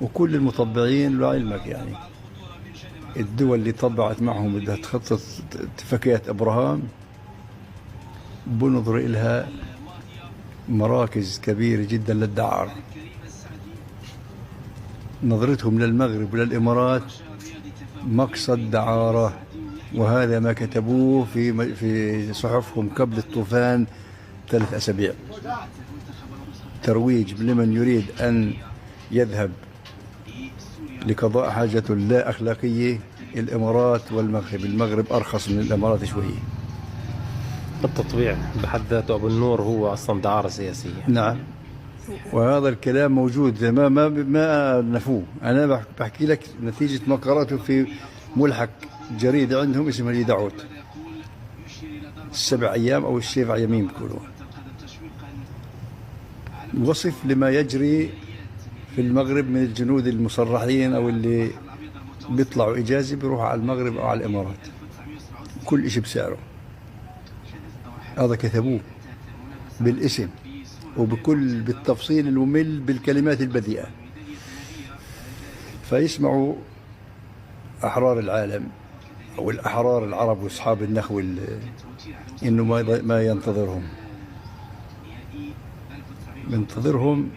وكل المطبعين لعلمك يعني الدول اللي طبعت معهم بدها تخطط اتفاقيات ابراهام بنظر إلها مراكز كبيرة جدا للدعارة. نظرتهم للمغرب وللإمارات مقصد دعارة، وهذا ما كتبوه في صحفهم قبل الطوفان 3 أسابيع، ترويج لمن يريد أن يذهب لقضاء حاجته لا أخلاقية. الإمارات والمغرب، المغرب أرخص من الإمارات شوية. التطبيع بحد ذاته أبو النور هو أصلا دعارة سياسية. نعم، وهذا الكلام موجود، ما نفوه. أنا بحكي لك نتيجة ما قرأته في ملحق جريدة عندهم اسمها اليدعوت، 7 أيام أو السبع يمين بيقولوا، وصف لما يجري في المغرب من الجنود المسرحين أو اللي بيطلعوا إجازة بيروحوا على المغرب أو على الإمارات، كل إشي بسعره. هذا كتبوه بالاسم بالتفصيل الممل بالكلمات البذيئة. فيسمعوا أحرار العالم أو الأحرار العرب وأصحاب النخوة إنه ما ينتظرهم، منتظرهم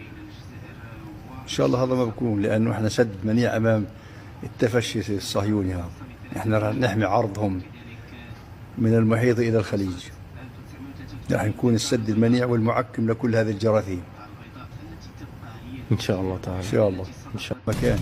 إن شاء الله. هذا ما بكون، لأنه إحنا سد منيع أمام التفشي الصهيوني هذا. إحنا راح نحمي عرضهم من المحيط إلى الخليج، راح نكون السد المنيع والمعكم لكل هذه الجراثيم إن شاء الله تعالى. إن شاء الله. إن شاء الله. مكان